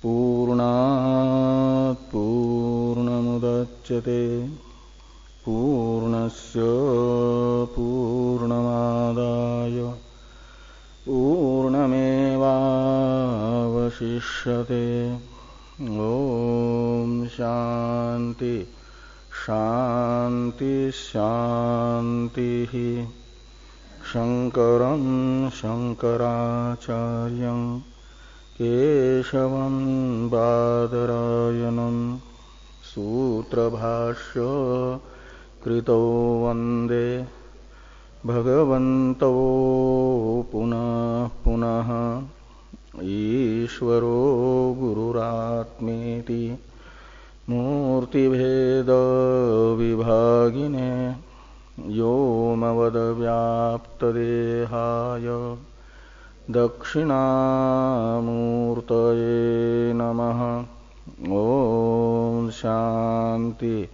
पूर्णात् पूर्णमुदच्यते पूर्णस्य पूर्णमादाय पूर्णमेवावशिष्यते। ओम शांति शांति शांति। शंकरं शंकराचार्यं केशवं बादरायणं सूत्रभाष्य कृतो वंदे भगवन्तौ पुनः पुनः। ईश्वरो गुरुरात्मेति मूर्तिभेद विभागिने व्योमवद्व्याप्तदेहाय दक्षिणामूर्तये नमः। ओम शांति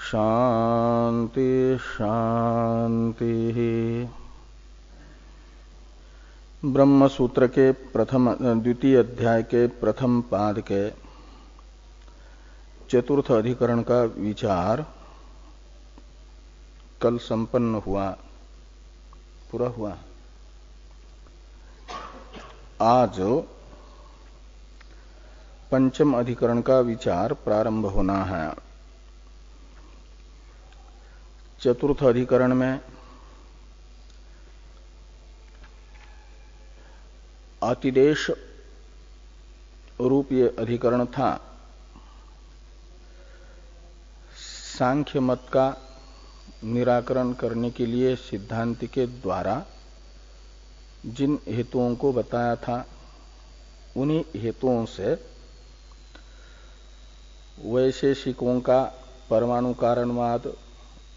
शांति शांति। ब्रह्म सूत्र के द्वितीय अध्याय के प्रथम पाद के चतुर्थ अधिकरण का विचार कल संपन्न हुआ, पूरा हुआ। आज पंचम अधिकरण का विचार प्रारंभ होना है। चतुर्थ अधिकरण में अतिदेश रूप ये अधिकरण था। सांख्य मत का निराकरण करने के लिए सिद्धांत के द्वारा जिन हेतुओं को बताया था, उन्हीं हेतुओं से वैशेषिकों का परमाणु कारणवाद,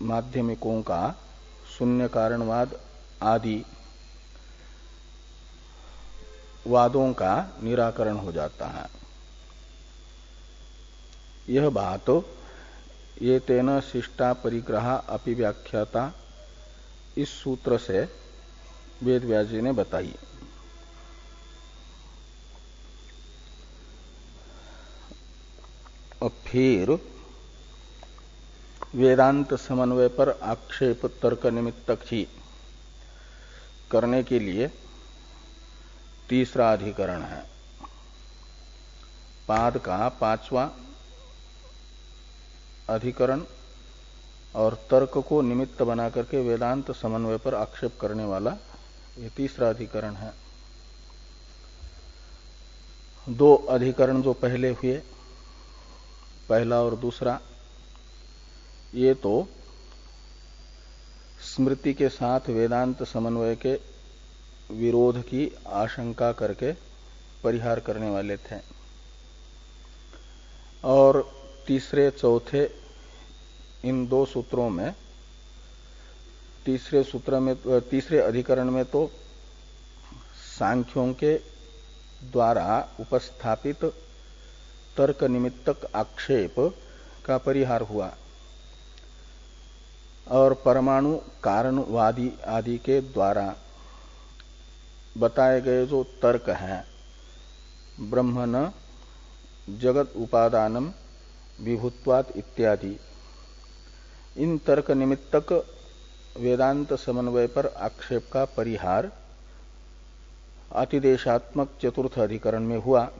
माध्यमिकों का शून्य कारणवाद आदि वादों का निराकरण हो जाता है। यह बात ये तेन शिष्टा परिग्रहा अपि व्याख्याता इस सूत्र से वेद व्यास जी ने बताई। और फिर वेदांत समन्वय पर आक्षेप तर्क निमित्तक ही करने के लिए तीसरा अधिकरण है। पाद का पांचवा अधिकरण और तर्क को निमित्त बना करके वेदांत समन्वय पर आक्षेप करने वाला ये तीसरा अधिकरण है। दो अधिकरण जो पहले हुए, पहला और दूसरा, ये तो स्मृति के साथ वेदांत समन्वय के विरोध की आशंका करके परिहार करने वाले थे। और तीसरे चौथे इन दो सूत्रों में, तीसरे अधिकरण में तो सांख्यों के द्वारा उपस्थापित तर्क निमित्तक आक्षेप का परिहार हुआ और परमाणु कारणवादी आदि के द्वारा बताए गए जो तर्क हैं, ब्रह्म न जगत उपादानम विभुत्वात् इत्यादि, इन तर्क निमित्तक वेदांत समन्वय पर आक्षेप का परिहार अतिदेशात्मक चतुर्थ अधिकरण में हुआ।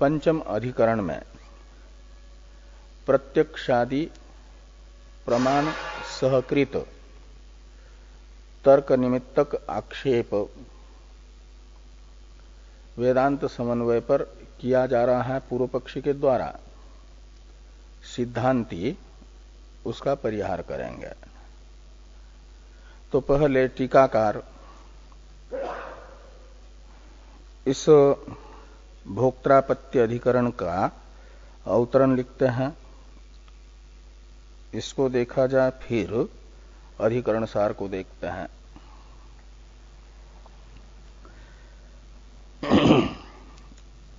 पंचम अधिकरण में प्रत्यक्षादि प्रमाण सहकृत तर्क निमित्तक आक्षेप वेदांत समन्वय पर किया जा रहा है पूर्व पक्षी के द्वारा। सिद्धांती उसका परिहार करेंगे। तो पहले टीकाकार इस भोक्त्रापत्ति अधिकरण का अवतरण लिखते हैं। इसको देखा जाए, फिर अधिकरण सार को देखते हैं।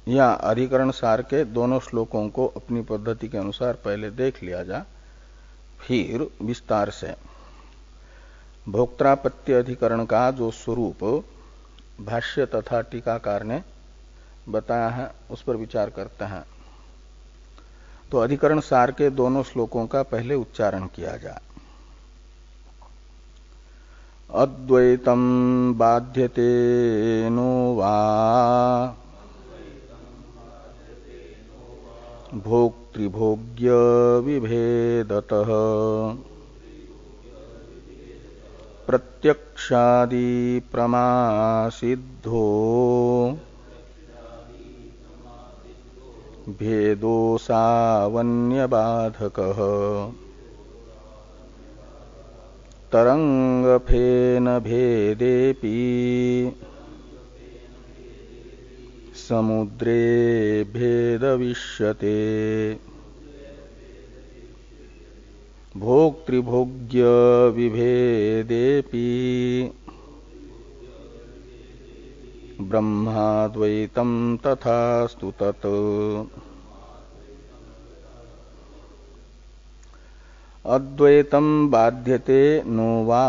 या अधिकरण सार के दोनों श्लोकों को अपनी पद्धति के अनुसार पहले देख लिया जा, फिर विस्तार से भोक्त्रापत्ति अधिकरण का जो स्वरूप भाष्य तथा टीकाकार ने बताया है उस पर विचार करते हैं। तो अधिकरण सार के दोनों श्लोकों का पहले उच्चारण किया जाए। अद्वैतम बाध्यते नो वा भोक्तृभोग्य विभेदतः प्रत्यक्षादि प्रमासिद्धो भेदो सावन्यबाधकः तरंगफेन भेदेपि समुद्रे भेदविष्यते भोक्तृभोग्य विभेदेपि ब्रह्माद्वैतं तथास्तु तत्। अद्वैतं बाध्यते नो वा,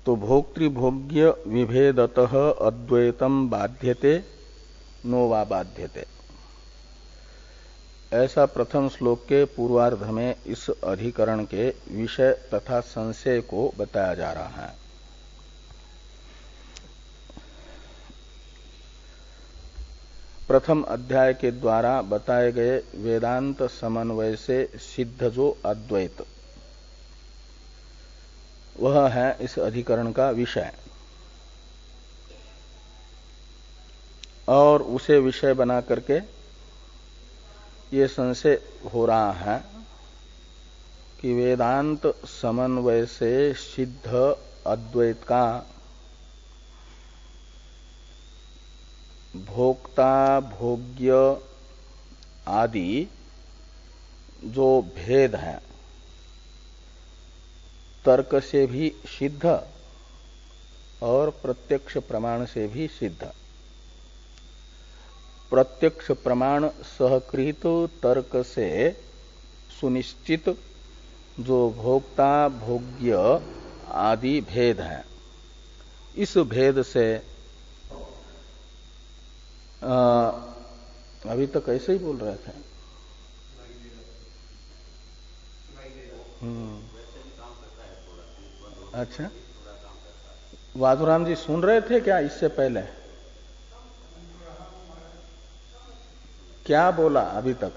तो भोक्तृभोग्य विभेदतः अद्वैतम बाध्यते नो वा बाध्यते, ऐसा प्रथम श्लोक के पूर्वार्ध में इस अधिकरण के विषय तथा संशय को बताया जा रहा है। प्रथम अध्याय के द्वारा बताए गए वेदांत समन्वय से सिद्ध जो अद्वैत, वह है इस अधिकरण का विषय, और उसे विषय बना करके ये संशय हो रहा है कि वेदांत समन्वय से सिद्ध अद्वैत का भोक्ता भोग्य आदि जो भेद है तर्क से भी सिद्ध और प्रत्यक्ष प्रमाण से भी सिद्ध। प्रत्यक्ष प्रमाण सहकृत तर्क से सुनिश्चित जो भोक्ता भोग्य आदि भेद है, इस भेद से अभी तक ऐसे ही बोल रहे थे। अच्छा, वाधुराम जी सुन रहे थे क्या इससे पहले? क्या बोला अभी तक?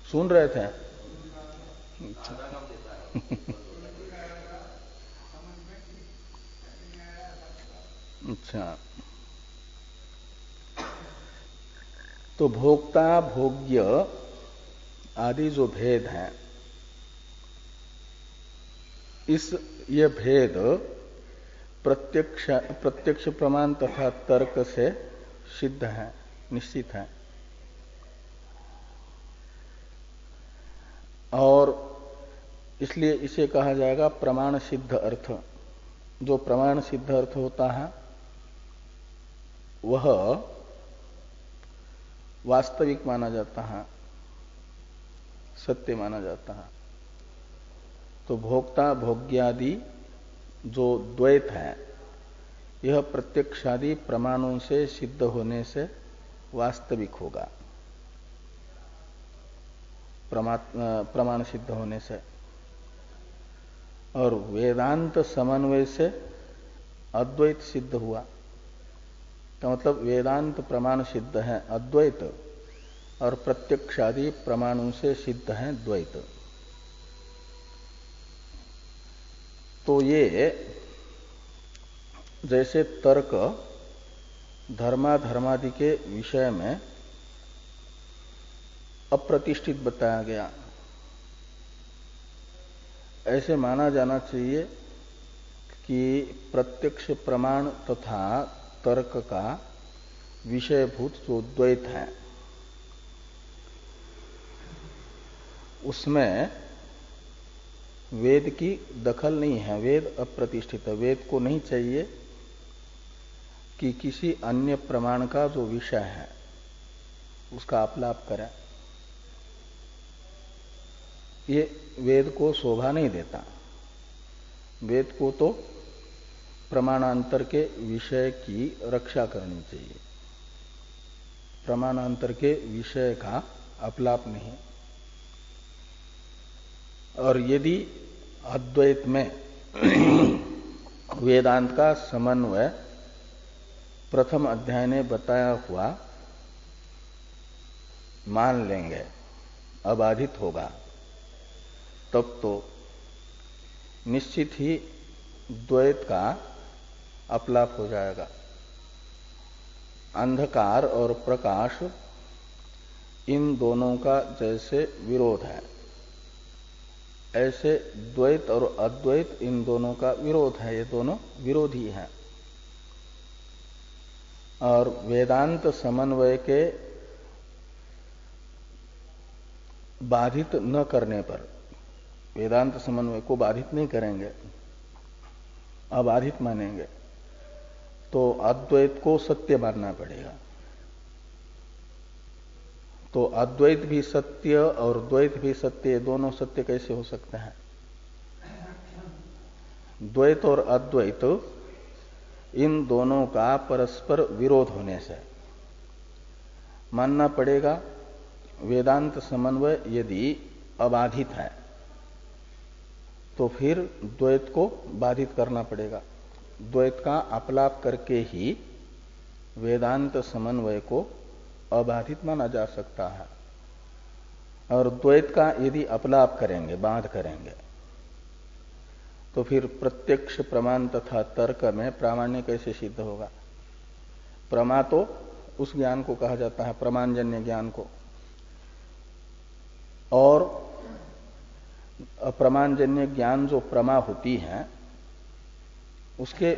सुन रहे थे? अच्छा, तो भोक्ता भोग्य आदि जो भेद हैं, ये भेद प्रत्यक्ष प्रमाण तथा तर्क से सिद्ध है, निश्चित है। और इसलिए इसे कहा जाएगा प्रमाण सिद्ध अर्थ। जो प्रमाण सिद्ध अर्थ होता है वह वास्तविक माना जाता है, सत्य माना जाता है। तो भोक्ता भोग्यादि जो द्वैत है, यह प्रत्यक्षादि प्रमाणों से सिद्ध होने से वास्तविक होगा, प्रमाण सिद्ध होने से। और वेदांत समन्वय से अद्वैत सिद्ध हुआ, तो मतलब वेदांत प्रमाण सिद्ध है अद्वैत और प्रत्यक्षादि प्रमाणों से सिद्ध है द्वैत। तो ये जैसे तर्क धर्माधर्मादि के विषय में अप्रतिष्ठित बताया गया, ऐसे माना जाना चाहिए कि प्रत्यक्ष प्रमाण तथा तर्क का विषयभूत जो द्वैत है उसमें वेद की दखल नहीं है, वेद अप्रतिष्ठित है। वेद को नहीं चाहिए कि किसी अन्य प्रमाण का जो विषय है उसका अपलाप करें, ये वेद को शोभा नहीं देता। वेद को तो प्रमाणांतर के विषय की रक्षा करनी चाहिए, प्रमाणांतर के विषय का अपलाप नहीं। और यदि अद्वैत में वेदांत का समन्वय प्रथम अध्याय ने बताया हुआ मान लेंगे, अबाधित होगा, तब तो निश्चित ही द्वैत का अपलाप हो जाएगा। अंधकार और प्रकाश इन दोनों का जैसे विरोध है, ऐसे द्वैत और अद्वैत इन दोनों का विरोध है, ये दोनों विरोधी हैं। और वेदांत समन्वय के बाधित न करने पर, वेदांत समन्वय को बाधित नहीं करेंगे, अबाधित मानेंगे, तो अद्वैत को सत्य मानना पड़ेगा। तो अद्वैत भी सत्य और द्वैत भी सत्य, दोनों सत्य कैसे हो सकते हैं? द्वैत और अद्वैत इन दोनों का परस्पर विरोध होने से मानना पड़ेगा वेदांत समन्वय यदि अबाधित है तो फिर द्वैत को बाधित करना पड़ेगा। द्वैत का अपलाप करके ही वेदांत समन्वय को अबाधित माना जा सकता है। और द्वैत का यदि अपलाप करेंगे, बाध करेंगे, तो फिर प्रत्यक्ष प्रमाण तथा तर्क में प्रामाण्य कैसे सिद्ध होगा? प्रमा तो उस ज्ञान को कहा जाता है, प्रमाणजन्य ज्ञान को, और अप्रमाणजन्य ज्ञान जो प्रमा होती है उसके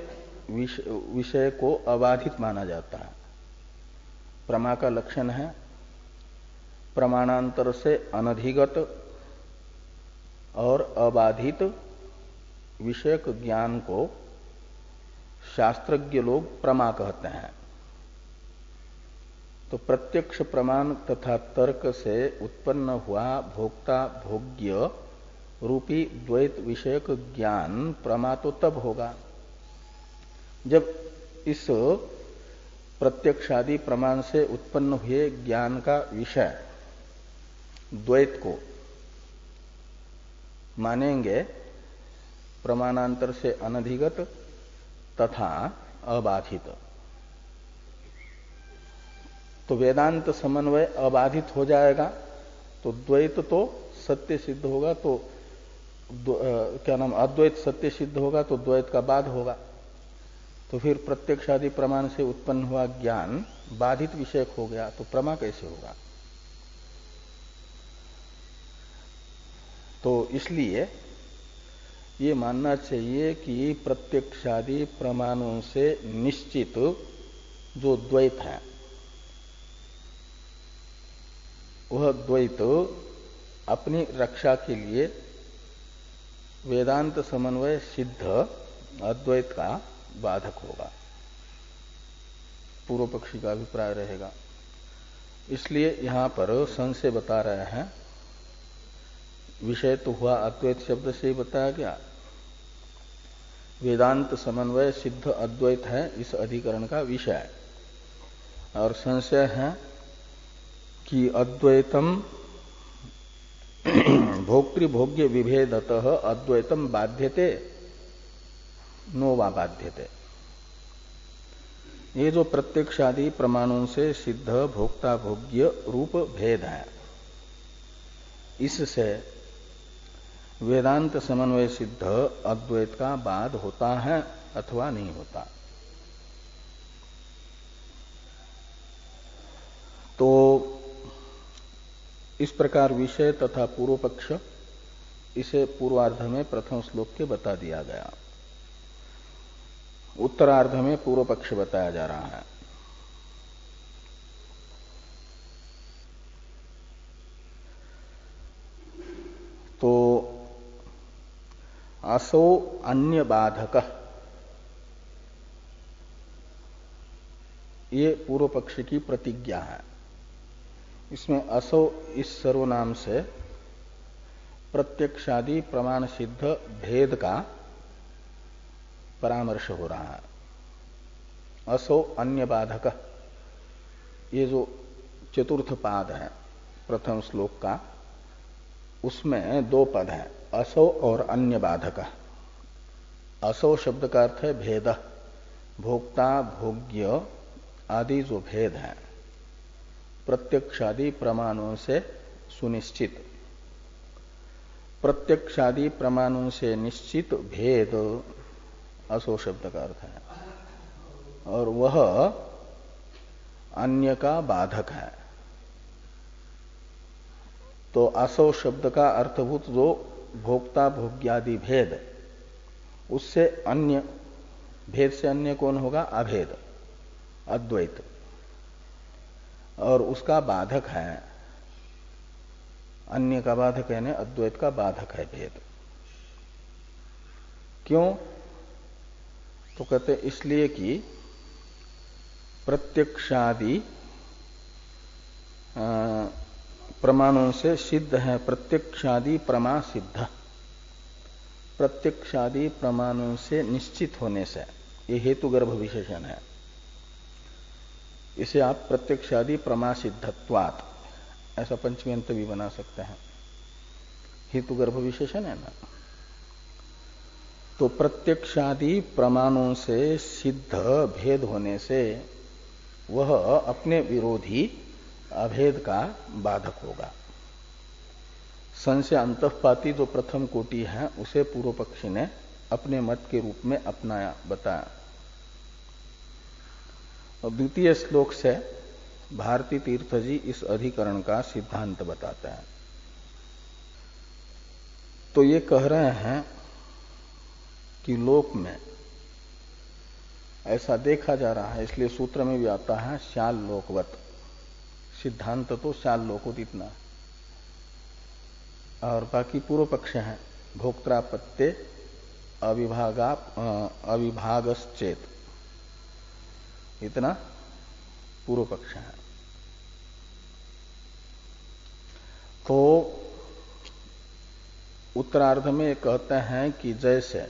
विषय को अबाधित माना जाता है। प्रमा का लक्षण है प्रमाणांतर से अनधिगत और अबाधित विषयक ज्ञान को शास्त्रज्ञ लोग प्रमा कहते हैं। तो प्रत्यक्ष प्रमाण तथा तर्क से उत्पन्न हुआ भोक्ता भोग्य रूपी द्वैत विषयक ज्ञान प्रमा तो तब होगा जब इस प्रत्यक्षादि प्रमाण से उत्पन्न हुए ज्ञान का विषय द्वैत को मानेंगे प्रमाणांतर से अनधिगत तथा अबाधित। तो वेदांत समन्वय अबाधित हो जाएगा तो द्वैत तो सत्य सिद्ध होगा, तो अद्वैत सत्य सिद्ध होगा तो द्वैत का बाध होगा। तो फिर प्रत्यक्षादि प्रमाण से उत्पन्न हुआ ज्ञान बाधित विषयक हो गया, तो प्रमा कैसे होगा? तो इसलिए ये मानना चाहिए कि प्रत्यक्षादि प्रमाणों से निश्चित जो द्वैत है वह द्वैत अपनी रक्षा के लिए वेदांत समन्वय सिद्ध अद्वैत का बाधक होगा, पूर्व पक्षी का अभिप्राय रहेगा। इसलिए यहां पर संशय बता रहे हैं, विषय तो हुआ अद्वैत शब्द से ही बताया गया, वेदांत समन्वय सिद्ध अद्वैत है इस अधिकरण का विषय। और संशय है कि अद्वैतम भोक्तृभोग्य विभेदतः अद्वैतम बाध्यते नो वा बाध्यते। ये जो प्रत्यक्षादि प्रमाणों से सिद्ध भोक्ता भोग्य रूप भेद है, इससे वेदांत समन्वय सिद्ध अद्वैत का बाध होता है अथवा नहीं होता। तो इस प्रकार विषय तथा पूर्व पक्ष इसे पूर्वार्ध में प्रथम श्लोक के बता दिया गया। उत्तरार्ध में पूर्व पक्ष बताया जा रहा है। तो असो अन्य बाधक, ये पूर्व पक्ष की प्रतिज्ञा है इसमें असौ इस सर्वनाम से प्रत्यक्षादि प्रमाण सिद्ध भेद का परामर्श हो रहा है। असौ अन्य बाधक, ये जो चतुर्थ पाद है प्रथम श्लोक का, उसमें दो पद है, असौ और अन्य बाधक। असौ शब्द का अर्थ है भेद, भोक्ता भोग्य आदि जो भेद है प्रत्यक्षादि प्रमाणों से सुनिश्चित, प्रत्यक्षादि प्रमाणों से निश्चित भेद असौ शब्द का अर्थ है, और वह अन्य का बाधक है। तो असौ शब्द का अर्थभूत जो भोक्ता भोग्यादि भेद, उससे अन्य भेद से अन्य कौन होगा? अभेद, अद्वैत, और उसका बाधक है, अन्य का बाधक यानी अद्वैत का बाधक है भेद। क्यों? तो कहते इसलिए कि प्रत्यक्षादि प्रमाणों से सिद्ध है, प्रत्यक्षादि प्रमा सिद्ध, प्रत्यक्षादि प्रमाणों से निश्चित होने से, ये हेतु गर्भ विशेषण है। इसे आप प्रत्यक्षादि प्रमा सिद्धत्वात् ऐसा पंचमी अंत भी बना सकते हैं, हेतु गर्भ विशेषण है ना। तो प्रत्यक्षादि प्रमाणों से सिद्ध भेद होने से वह अपने विरोधी अभेद का बाधक होगा। संशय अंतःपाती जो प्रथम कोटि है उसे पूर्व पक्षी ने अपने मत के रूप में अपनाया, बताया। और द्वितीय श्लोक से भारती तीर्थ जी इस अधिकरण का सिद्धांत बताते हैं। तो ये कह रहे हैं कि लोक में ऐसा देखा जा रहा है, इसलिए सूत्र में भी आता है श्याल लोकवत, सिद्धांत तो श्याल लोकोत इतना, और बाकी पूर्व पक्ष है भोक्त्रापत्ते अविभागश्चेत, इतना पूर्व पक्ष है। तो उत्तरार्ध में कहते हैं कि जैसे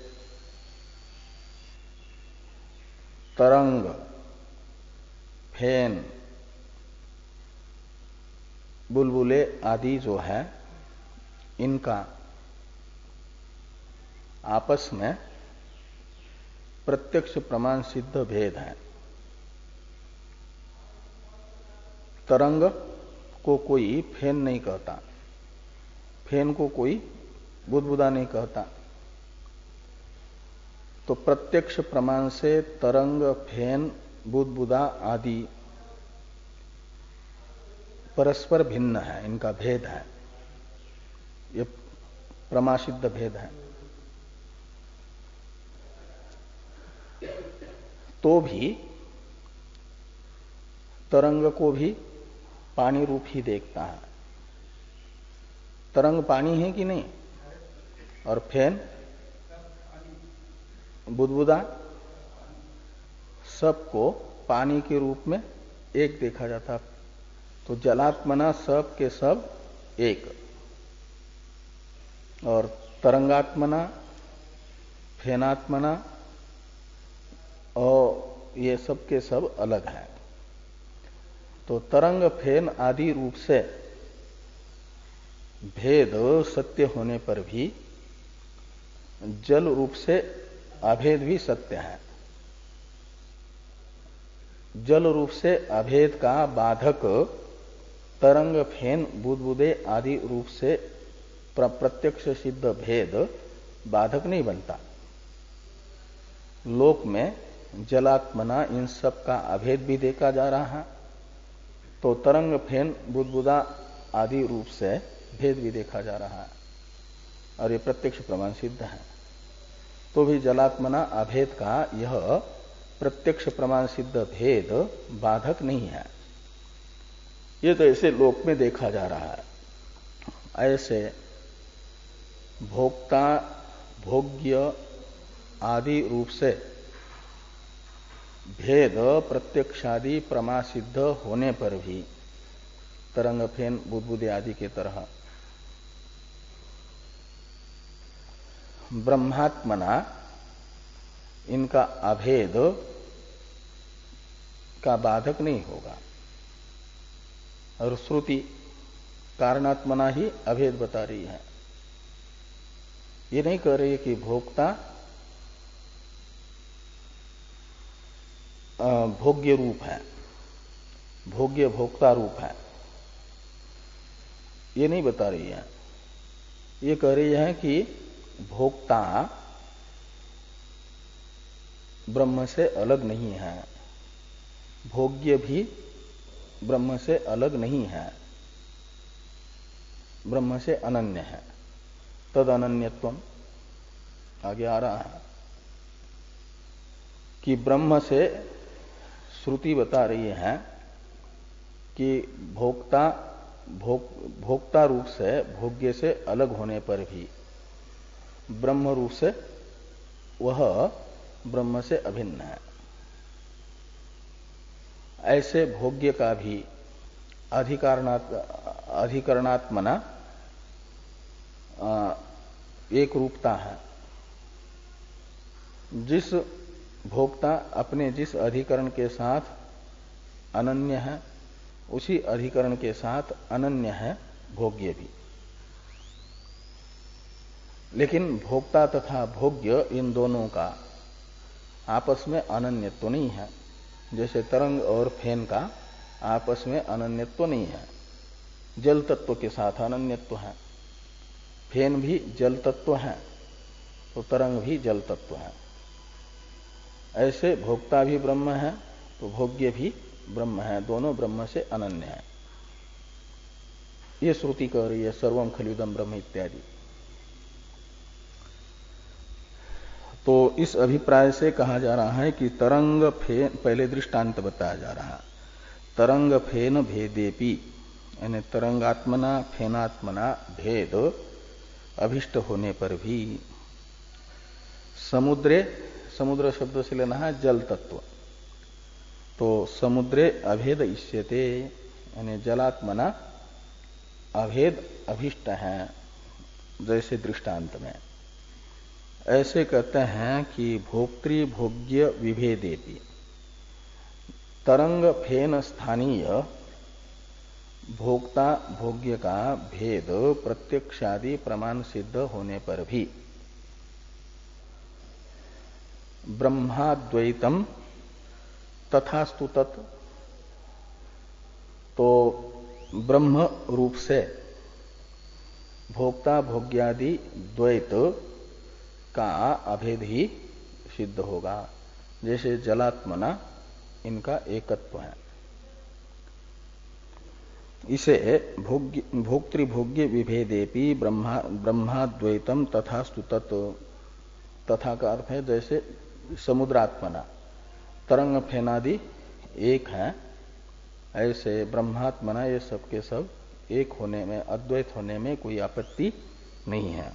तरंग, फेन, बुलबुले आदि जो है, इनका आपस में प्रत्यक्ष प्रमाण सिद्ध भेद है। तरंग को कोई फेन नहीं कहता, फेन को कोई बुदबुदा नहीं कहता। तो प्रत्यक्ष प्रमाण से तरंग, फेन, बुदबुदा आदि परस्पर भिन्न है, इनका भेद है, ये प्रमासिद्ध भेद है। तो भी तरंग को भी पानी रूप ही देखता है। तरंग पानी है कि नहीं? और फेन, बुदबुदा, सबको पानी के रूप में एक देखा जाता। तो जलात्मना सब के सब एक, और तरंगात्मना, फेनात्मना और ये सब के सब अलग है। तो तरंग, फेन आदि रूप से भेद सत्य होने पर भी जल रूप से अभेद भी सत्य है। जल रूप से अभेद का बाधक तरंग, फेन, बुदबुदे आदि रूप से प्रत्यक्ष सिद्ध भेद बाधक नहीं बनता। लोक में जलात्मना इन सब का अभेद भी देखा जा रहा है, तो तरंग, फेन, बुदबुदा आदि रूप से भेद भी देखा जा रहा है, और ये प्रत्यक्ष प्रमाण सिद्ध है। तो भी जलात्मना अभेद का यह प्रत्यक्ष प्रमाण सिद्ध भेद बाधक नहीं है। ये तो ऐसे लोक में देखा जा रहा है। ऐसे भोक्ता भोग्य आदि रूप से भेद प्रत्यक्षादि प्रमा सिद्ध होने पर भी तरंग फेन बुदबुदे आदि के तरह। ब्रह्मात्मना इनका अभेद का बाधक नहीं होगा। और श्रुति कारणात्मना ही अभेद बता रही है। ये नहीं कह रही कि भोक्ता भोग्य रूप है, भोग्य भोक्ता रूप है, ये नहीं बता रही है। ये कह रही है कि भोक्ता ब्रह्म से अलग नहीं है, भोग्य भी ब्रह्म से अलग नहीं है, ब्रह्म से अनन्य है। तद अनन्यत्वम आगे आ रहा है कि ब्रह्म से श्रुति बता रही है कि भोक्ता रूप से भोग्य से अलग होने पर भी ब्रह्म रूप से वह ब्रह्म से अभिन्न है। ऐसे भोग्य का भी अधिकरणात्मना एक रूपता है। जिस भोक्ता अपने जिस अधिकरण के साथ अनन्य है, उसी अधिकरण के साथ अनन्य है भोग्य भी। लेकिन भोक्ता तथा भोग्य इन दोनों का आपस में अनन्यत्व नहीं है। जैसे तरंग और फेन का आपस में अनन्यत्व नहीं है, जल तत्व के साथ अनन्यत्व है। फेन भी जल तत्व है तो तरंग भी जल तत्व है। ऐसे भोक्ता भी ब्रह्म है तो भोग्य भी ब्रह्म है, दोनों ब्रह्म से अनन्य है। ये श्रुति कह रही है सर्वम खलुदम ब्रह्म इत्यादि। तो इस अभिप्राय से कहा जा रहा है कि तरंग फेन, पहले दृष्टांत बताया जा रहा है, तरंग फेन भेदेपि, यानी तरंगात्मना फेनात्मना भेद अभिष्ट होने पर भी, समुद्रे, समुद्र शब्द से लेना है जल तत्व, तो समुद्रे अभेद इष्यते, यानी जलात्मना अभेद अभिष्ट है जैसे दृष्टांत में। ऐसे कहते हैं कि भोक्तृ भोग्य विभेदेपि तरंग फेन स्थानीय भोक्ता भोग्य का भेद प्रत्यक्षादि प्रमाण सिद्ध होने पर भी ब्रह्माद्वैतम तथास्तु तत्, तो ब्रह्म रूप से भोक्ता भोग्यादि द्वैत का अभेद ही सिद्ध होगा। जैसे जलात्मना इनका एकत्व है। इसे भोक्तृभोग्य विभेदेपि ब्रह्माद्वैतम तथास्तु तत्, तथा का अर्थ है जैसे समुद्रात्मना तरंग फेनादि एक है, ऐसे ब्रह्मात्मना ये सब के सब एक होने में, अद्वैत होने में कोई आपत्ति नहीं है।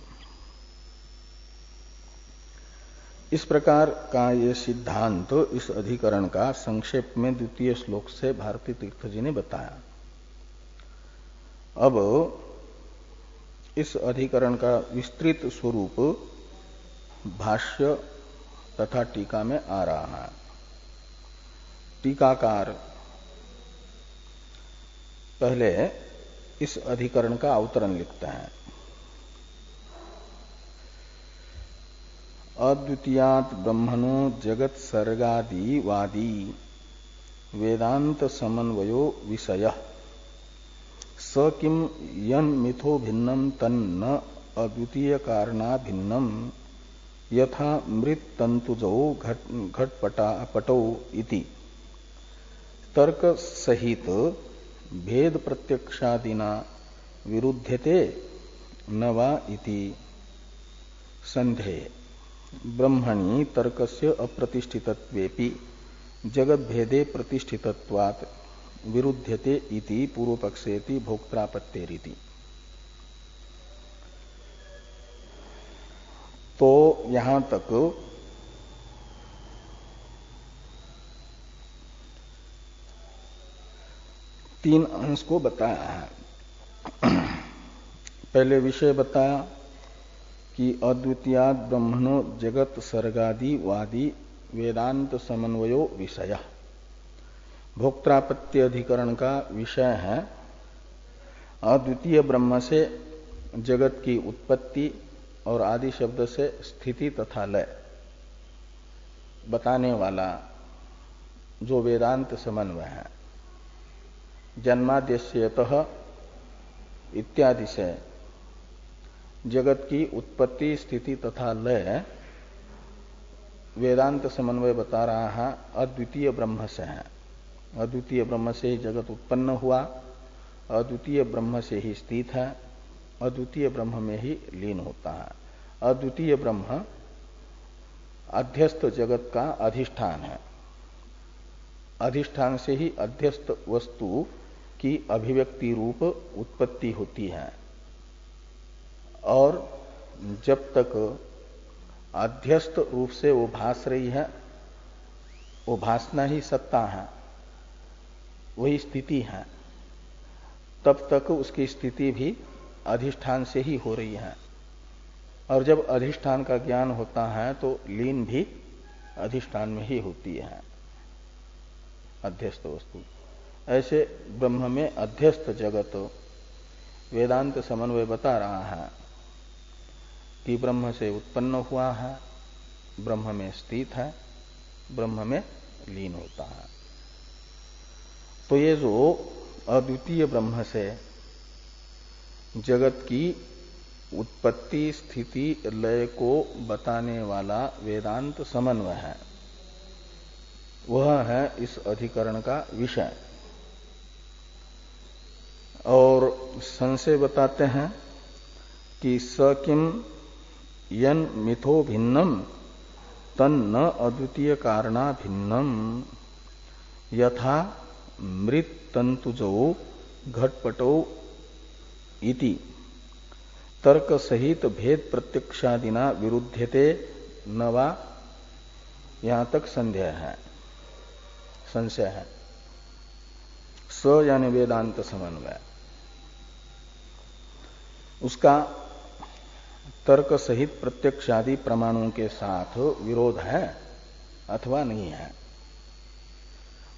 इस प्रकार का ये सिद्धांत इस अधिकरण का संक्षेप में द्वितीय श्लोक से भारती तीर्थ जी ने बताया। अब इस अधिकरण का विस्तृत स्वरूप भाष्य तथा टीका में आ रहा है। टीकाकार पहले इस अधिकरण का अवतरण लिखते हैं। अद्वितीयात् ब्रह्मणो जगत सर्गादिवादी वेदांत समन्वयो विषय स किम यन मिथो भिन्नम तन्न अद्वितीय कारणा भिन्नम यथा मृत तंतुजो घटपटौ इति तर्क सहित भेद प्रत्यक्षादिना विरुध्यते न वा इति संदेह ब्रह्मणि तर्कस्य अप्रतिष्ठितत्वेपि जगत भेदे प्रतिष्ठितत्वात् विरुध्यते इति पूर्व पक्षेति भोक्त्रापत्तेरिति। तो यहां तक तीन अंश को बताया है। पहले विषय बताया कि अद्वितीयाद ब्रह्मणो जगत सर्गादि वादी वेदांत समन्वयो विषय। भोक्त्रापत्ति अधिकरण का विषय है अद्वितीय ब्रह्म से जगत की उत्पत्ति और आदि शब्द से स्थिति तथा लय बताने वाला जो वेदांत समन्वय है। जन्माद्यस्यतः इत्यादि से जगत की उत्पत्ति स्थिति तथा लय वेदांत समन्वय बता रहा है अद्वितीय ब्रह्म से है। अद्वितीय ब्रह्म से ही जगत उत्पन्न हुआ, अद्वितीय ब्रह्म से ही स्थित है, अद्वितीय ब्रह्म में ही लीन होता है। अद्वितीय ब्रह्म अध्यस्त जगत का अधिष्ठान है। अधिष्ठान से ही अध्यस्त वस्तु की अभिव्यक्ति रूप उत्पत्ति होती है और जब तक अध्यस्त रूप से वो भास रही है, वो भासना ही सत्ता है, वही स्थिति है, तब तक उसकी स्थिति भी अधिष्ठान से ही हो रही है। और जब अधिष्ठान का ज्ञान होता है तो लीन भी अधिष्ठान में ही होती है अध्यस्त वस्तु। ऐसे ब्रह्म में अध्यस्त जगत वेदांत समन्वय बता रहा है कि ब्रह्म से उत्पन्न हुआ है, ब्रह्म में स्थित है, ब्रह्म में लीन होता है। तो ये जो अद्वितीय ब्रह्म से जगत की उत्पत्ति स्थिति लय को बताने वाला वेदांत समन्वय है, वह है इस अधिकरण का विषय। और संशय बताते हैं कि स किम यन मिथो भिन्नम तन्न अद्वितीय कारणा भिन्नम यथा मृत तंतुजो घटपटो इति तर्क सहित भेद प्रत्यक्षादिना विरुध्यते न वा। यहां तक संशय है। स यानी वेदांत समन्वय, उसका तर्क सहित प्रत्यक्षादि प्रमाणों के साथ विरोध है अथवा नहीं है।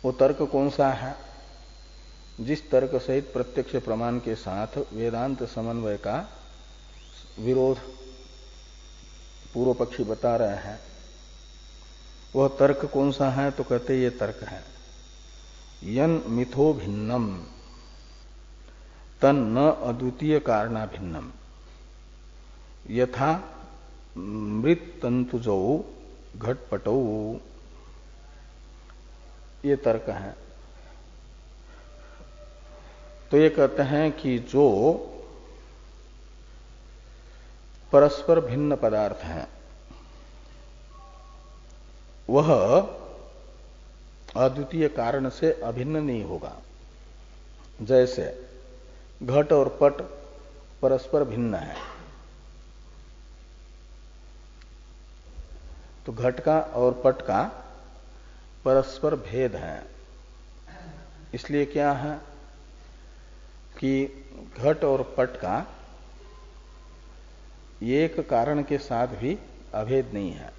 वो तर्क कौन सा है? जिस तर्क सहित प्रत्यक्ष प्रमाण के साथ वेदांत समन्वय का विरोध पूर्व पक्षी बता रहे हैं, वह तर्क कौन सा है? तो कहते ये तर्क है यन मिथो भिन्नम तन न अद्वितीय कारणा भिन्नम यथा मृत तंतुजो घटपटो। ये तर्क है। तो ये कहते हैं कि जो परस्पर भिन्न पदार्थ हैं वह अद्वितीय कारण से अभिन्न नहीं होगा। जैसे घट और पट परस्पर भिन्न है, तो घट का और पट का परस्पर भेद है। इसलिए क्या है कि घट और पट का एक कारण के साथ भी अभेद नहीं है।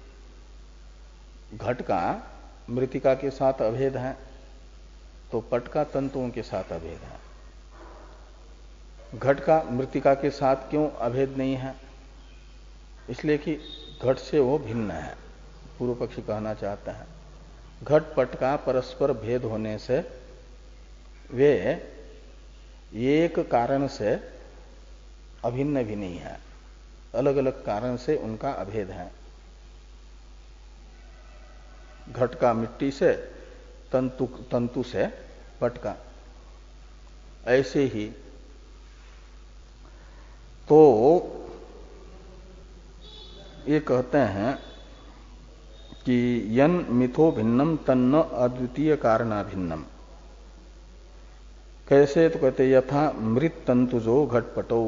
घट का मृतिका के साथ अभेद है तो पट का तंतुओं के साथ अभेद है। घट का मृतिका के साथ क्यों अभेद नहीं है? इसलिए कि घट से वो भिन्न है। पूर्व पक्षी कहना चाहता है घट पट का परस्पर भेद होने से वे एक कारण से अभिन्न भी नहीं है, अलग अलग कारण से उनका अभेद है। घट का मिट्टी से, तंतु से पट का, ऐसे ही तो ये कहते हैं कि यन मिथो भिन्नम तन्न अद्वितीय कारणा भिन्नम। कैसे? तो कहते यथा मृत तंतुजो घटपटो।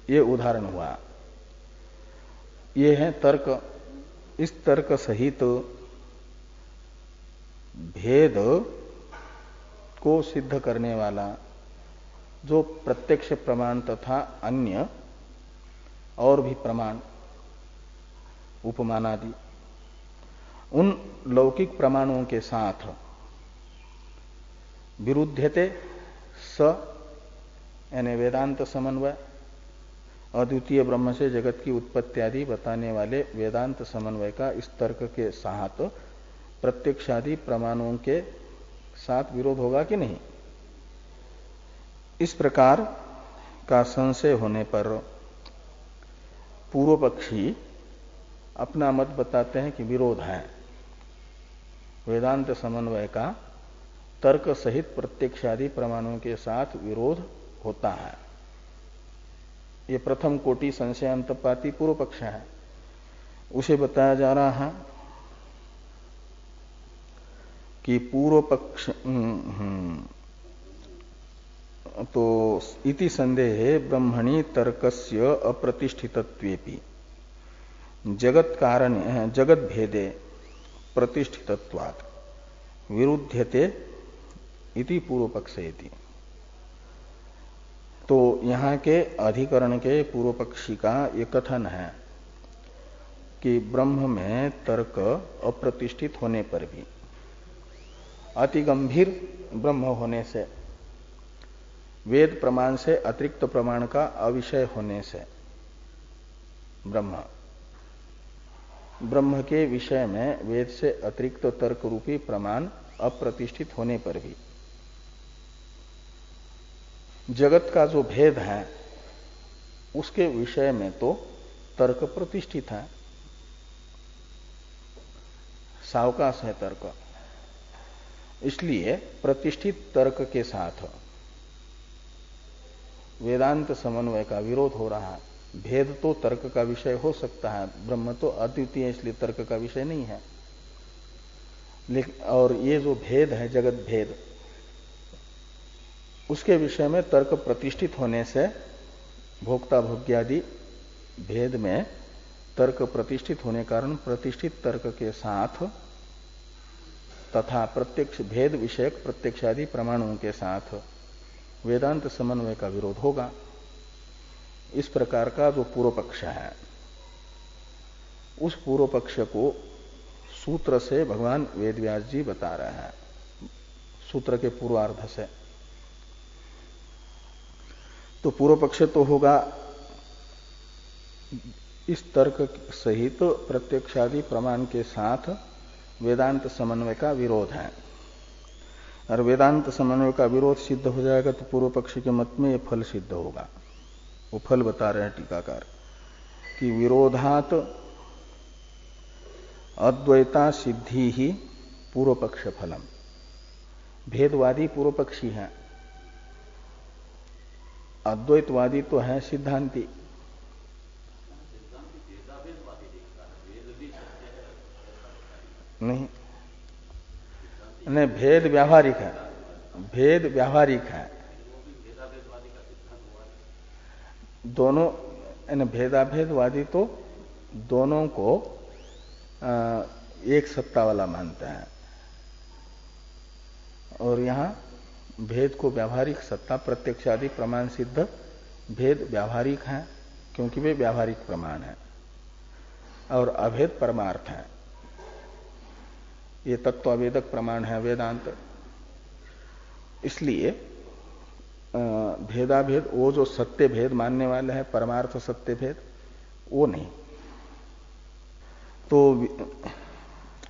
ये उदाहरण हुआ। ये है तर्क। इस तर्क सहित भेद को सिद्ध करने वाला जो प्रत्यक्ष प्रमाण तथा अन्य और भी प्रमाण उपमानादि, उन लौकिक प्रमाणों के साथ विरुद्धते स यानी वेदांत समन्वय, अद्वितीय ब्रह्म से जगत की उत्पत्ति आदि बताने वाले वेदांत समन्वय का इस तर्क के साथ प्रत्यक्षादि प्रमाणों के साथ विरोध होगा कि नहीं। इस प्रकार का संशय होने पर पूर्व पक्षी अपना मत बताते हैं कि विरोध है, वेदांत समन्वय का तर्क सहित प्रत्यक्षादि प्रमाणों के साथ विरोध होता है। ये प्रथम कोटि संशय अंतपाती पूर्व पक्ष है, उसे बताया जा रहा है कि पूर्व पक्ष तो इति संदेहे ब्रह्मणि तर्कस्य अप्रतिष्ठितत्वेपि जगत कारण जगत भेदे प्रतिष्ठितत्वात् विरुध्यते इति पूर्व पक्षेति। तो यहाँ के अधिकरण के पूर्व पक्षी का ये कथन है कि ब्रह्म में तर्क अप्रतिष्ठित होने पर भी, अति गंभीर ब्रह्म होने से, वेद प्रमाण से अतिरिक्त प्रमाण का अविषय होने से, ब्रह्म के विषय में वेद से अतिरिक्त तर्क रूपी प्रमाण अप्रतिष्ठित होने पर भी जगत का जो भेद है उसके विषय में तो तर्क प्रतिष्ठित है, सावकाश है तर्क। इसलिए प्रतिष्ठित तर्क के साथ वेदांत समन्वय का विरोध हो रहा है। भेद तो तर्क का विषय हो सकता है, ब्रह्म तो अद्वितीय इसलिए तर्क का विषय नहीं है। लेकिन और ये जो भेद है जगत भेद, उसके विषय में तर्क प्रतिष्ठित होने से भोक्ता भोग्यादि भेद में तर्क प्रतिष्ठित होने कारण प्रतिष्ठित तर्क के साथ तथा प्रत्यक्ष भेद विषयक प्रत्यक्षादि प्रमाणों के साथ वेदांत समन्वय का विरोध होगा। इस प्रकार का जो पूर्व पक्ष है, उस पूर्व पक्ष को सूत्र से भगवान वेदव्यास जी बता रहे हैं, सूत्र के पूर्वार्ध से। तो पूर्व पक्ष तो होगा इस तर्क सहित प्रत्यक्षादि प्रमाण के साथ वेदांत समन्वय का विरोध है, और वेदांत समन्वय का विरोध सिद्ध हो जाएगा तो पूर्व पक्ष के मत में ये फल सिद्ध होगा। वो फल बता रहे हैं टीकाकार कि विरोधात अद्वैता सिद्धि ही पूर्व पक्ष फलम। भेदवादी पूर्व पक्षी है, अद्वैतवादी तो है सिद्धांति। नहीं, भेद व्यावहारिक है, भेद व्यावहारिक है। दोनों भेदाभेदवादी तो दोनों को एक सत्ता वाला मानते हैं, और यहां भेद को व्यावहारिक सत्ता, प्रत्यक्षादि प्रमाण सिद्ध भेद व्यावहारिक है क्योंकि वे व्यावहारिक प्रमाण है, और अभेद परमार्थ है। ये तत्वावेदक प्रमाण है वेदांत। इसलिए भेदाभेद, वो जो सत्य भेद मानने वाले हैं, परमार्थ सत्य भेद, वो नहीं। तो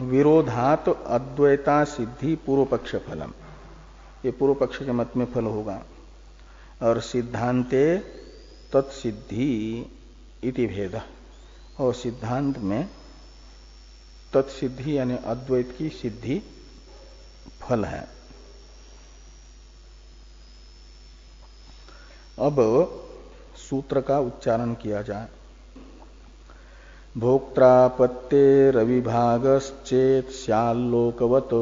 विरोधात अद्वैता सिद्धि पूर्व पक्ष फलम, ये पूर्व पक्ष के मत में फल होगा। और सिद्धांते तत्सिद्धि इति भेद, और सिद्धांत में तत्सिद्धि यानी अद्वैत की सिद्धि फल है। अब सूत्र का उच्चारण किया जाए। भोक्त्रापत्तेरविभागश्चेत् स्याल्लोकवत्,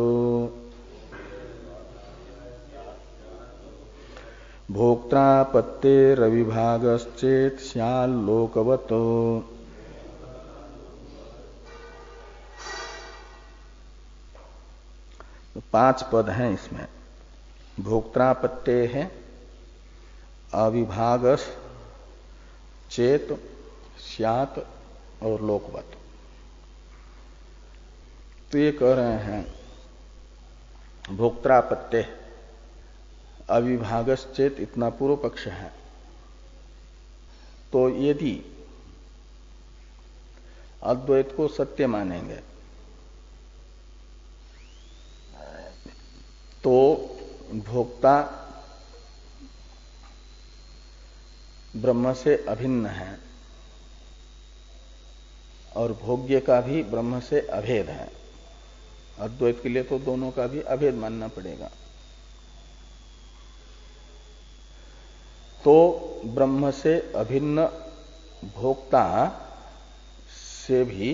भोक्त्रापत्तेरविभागश्चेत् स्याल्लोकवत्। तो 5 पद हैं इसमें। भोक्त्रापत्ते है अविभागस चेत स्यात् और लोकवत। तो ये कह रहे हैं भोक्त्रापत्ते अविभागस चेत, इतना पूर्व पक्ष है। तो यदि अद्वैत को सत्य मानेंगे तो भोक्ता ब्रह्म से अभिन्न है और भोग्य का भी ब्रह्म से अभेद है। अद्वैत के लिए तो दोनों का भी अभेद मानना पड़ेगा। तो ब्रह्म से अभिन्न भोक्ता से भी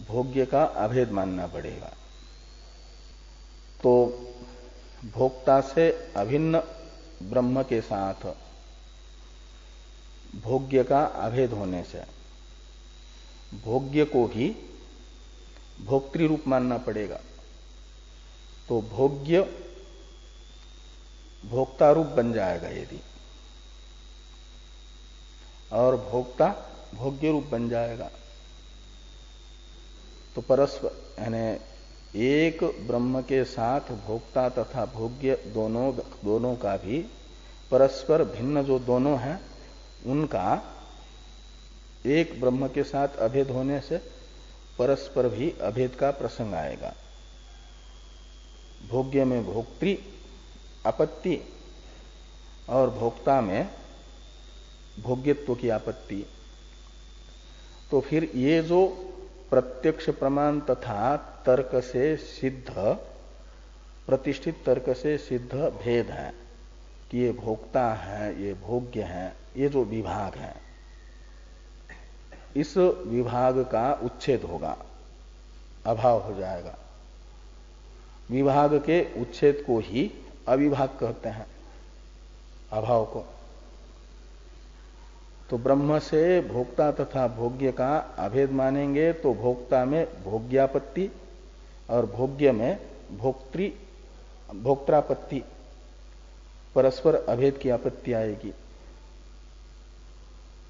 भोग्य का अभेद मानना पड़ेगा। तो भोक्ता से अभिन्न ब्रह्म के साथ भोग्य का अभेद होने से भोग्य को ही भोक्तृ रूप मानना पड़ेगा। तो भोग्य भोक्ता रूप बन जाएगा यदि, और भोक्ता भोग्य रूप बन जाएगा। तो परस्पर यानी एक ब्रह्म के साथ भोक्ता तथा भोग्य दोनों का भी परस्पर भिन्न जो दोनों हैं उनका एक ब्रह्म के साथ अभेद होने से परस्पर भी अभेद का प्रसंग आएगा। भोग्य में भोक्तृ आपत्ति और भोक्ता में भोग्यत्व की आपत्ति। तो फिर ये जो प्रत्यक्ष प्रमाण तथा तर्क से सिद्ध, प्रतिष्ठित तर्क से सिद्ध भेद है कि ये भोक्ता है, ये भोग्य है, ये जो विभाग है, इस विभाग का उच्छेद होगा, अभाव हो जाएगा। विभाग के उच्छेद को ही अविभाग कहते हैं, अभाव को। तो ब्रह्म से भोक्ता तथा भोग्य का अभेद मानेंगे तो भोक्ता में भोग्यापत्ति और भोग्य में भोक्त्रापत्ति, परस्पर अभेद की आपत्ति आएगी,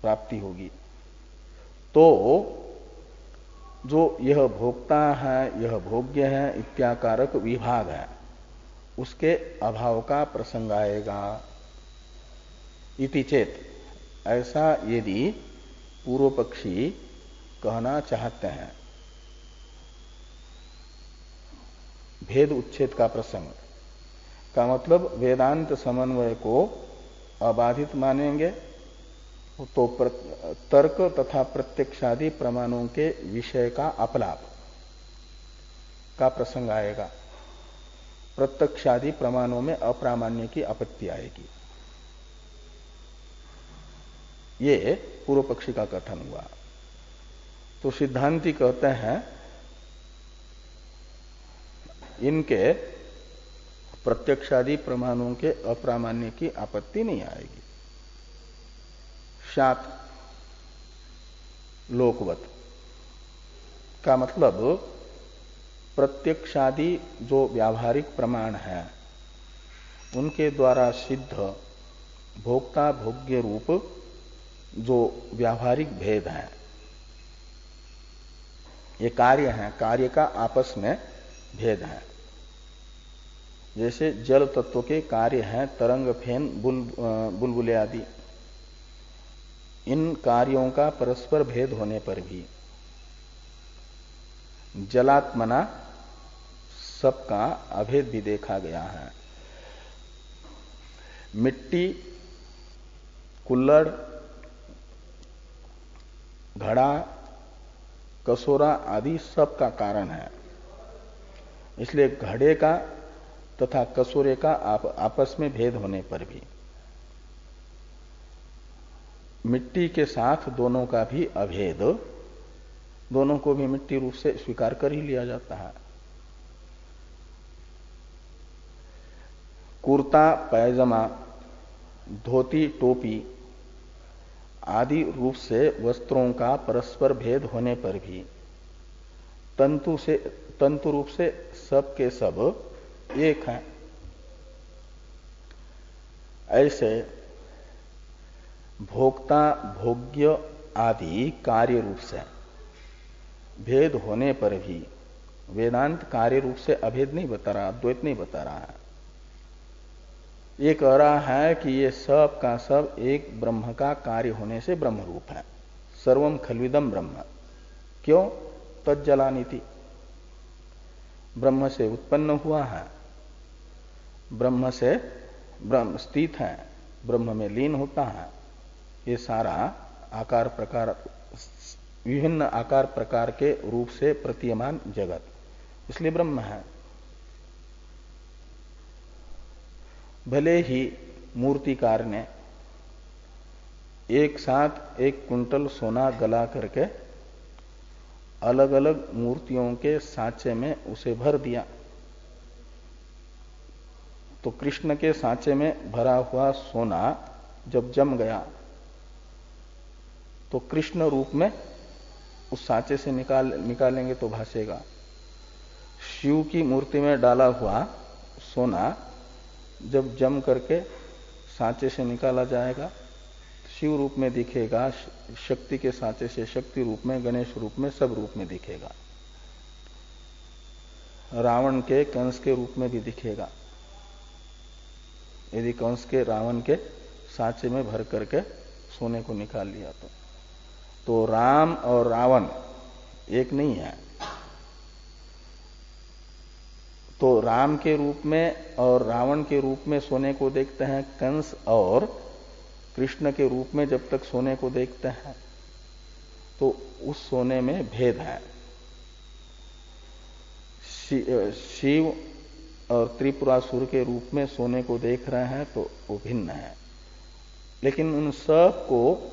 प्राप्ति होगी। तो जो यह भोक्ता है, यह भोग्य है इत्याकारक विभाग है, उसके अभाव का प्रसंग आएगा। इति चेत, ऐसा यदि पूर्व पक्षी कहना चाहते हैं, भेद उच्छेद का प्रसंग का मतलब वेदांत समन्वय को अबाधित मानेंगे तो तर्क तथा प्रत्यक्षादि प्रमाणों के विषय का अपलाप का प्रसंग आएगा। प्रत्यक्षादि प्रमाणों में अप्रामाण्य की आपत्ति आएगी। ये पूर्व पक्षी का कथन हुआ। तो सिद्धांती कहते हैं इनके प्रत्यक्षादि प्रमाणों के अप्रामाण्य की आपत्ति नहीं आएगी। शात लोकवत का मतलब प्रत्यक्षादि जो व्यावहारिक प्रमाण है उनके द्वारा सिद्ध भोक्ता भोग्य रूप जो व्यावहारिक भेद है, ये कार्य है, कार्य का आपस में भेद है। जैसे जल तत्व के कार्य हैं तरंग, फेन, बुलबुले आदि, इन कार्यों का परस्पर भेद होने पर भी जलात्मना सबका अभेद भी देखा गया है। मिट्टी, कुल्लड़, घड़ा, कसोरा आदि सब का कारण है। इसलिए घड़े का तथा कसोरे का आपस में भेद होने पर भी मिट्टी के साथ दोनों का भी अभेद, दोनों को भी मिट्टी रूप से स्वीकार कर ही लिया जाता है। कुर्ता, पैजामा, धोती, टोपी आदि रूप से वस्त्रों का परस्पर भेद होने पर भी तंतु रूप से सब के सब एक है। ऐसे भोक्ता भोग्य आदि कार्य रूप से भेद होने पर भी वेदांत कार्य रूप से अभेद नहीं बता रहा, अद्वैत नहीं बता रहा है। ये कह रहा है कि ये सब का सब एक ब्रह्म का कार्य होने से ब्रह्म रूप है। सर्वम खल्विदम ब्रह्म। क्यों? तज्जलानीति, ब्रह्म से उत्पन्न हुआ है, ब्रह्म से ब्रह्म स्थित है, ब्रह्म में लीन होता है। ये सारा आकार प्रकार, विभिन्न आकार प्रकार के रूप से प्रतीयमान जगत, इसलिए ब्रह्म है। भले ही मूर्तिकार ने एक साथ 1 कुंटल सोना गला करके अलग अलग मूर्तियों के सांचे में उसे भर दिया, तो कृष्ण के सांचे में भरा हुआ सोना जब जम गया तो कृष्ण रूप में उस सांचे से निकालेंगे तो भासेगा। शिव की मूर्ति में डाला हुआ सोना जब जम करके सांचे से निकाला जाएगा, शिव रूप में दिखेगा, शक्ति के सांचे से शक्ति रूप में, गणेश रूप में, सब रूप में दिखेगा। रावण के कंस के रूप में भी दिखेगा, यदि कंस के रावण के सांचे में भर करके सोने को निकाल लिया तो राम और रावण एक नहीं है। तो राम के रूप में और रावण के रूप में सोने को देखते हैं कंस, और कृष्ण के रूप में जब तक सोने को देखते हैं तो उस सोने में भेद है। शिव और त्रिपुरासुर के रूप में सोने को देख रहे हैं तो वो भिन्न है, लेकिन उन सब को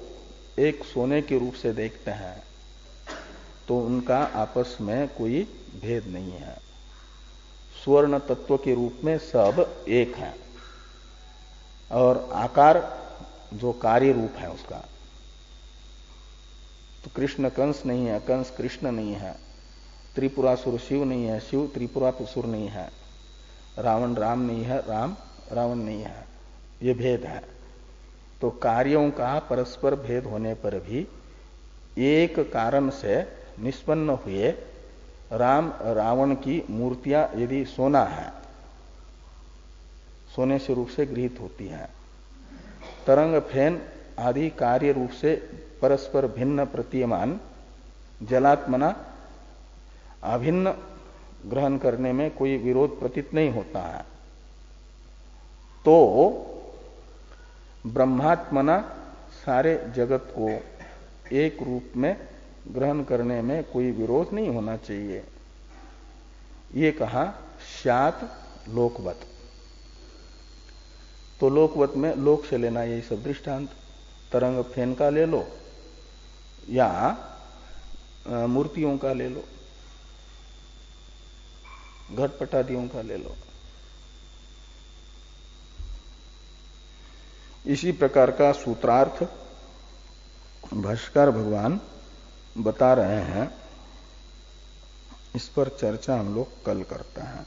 एक सोने के रूप से देखते हैं तो उनका आपस में कोई भेद नहीं है। स्वर्ण तत्व के रूप में सब एक है, और आकार जो कार्य रूप है उसका, तो कृष्ण कंस नहीं है, कंस कृष्ण नहीं है, त्रिपुरासुर शिव नहीं है, शिव त्रिपुरासुर नहीं है, रावण राम नहीं है, राम रावण नहीं है, ये भेद है। तो कार्यों का परस्पर भेद होने पर भी एक कारण से निष्पन्न हुए राम रावण की मूर्तियां यदि सोना है, सोने से रूप से गृहीत होती है, तरंग फैन आदि कार्य रूप से परस्पर भिन्न प्रतीयमान जलात्मना अभिन्न ग्रहण करने में कोई विरोध प्रतीत नहीं होता है, तो ब्रह्मात्मना सारे जगत को एक रूप में ग्रहण करने में कोई विरोध नहीं होना चाहिए। ये कहा स्यात् लोकवत। तो लोकवत में लोक से लेना यही सब दृष्टांत, तरंग फेन का ले लो या मूर्तियों का ले लो, घटपटादियों का ले लो। इसी प्रकार का सूत्रार्थ भाष्यकार भगवान बता रहे हैं। इस पर चर्चा हम लोग कल करते हैं।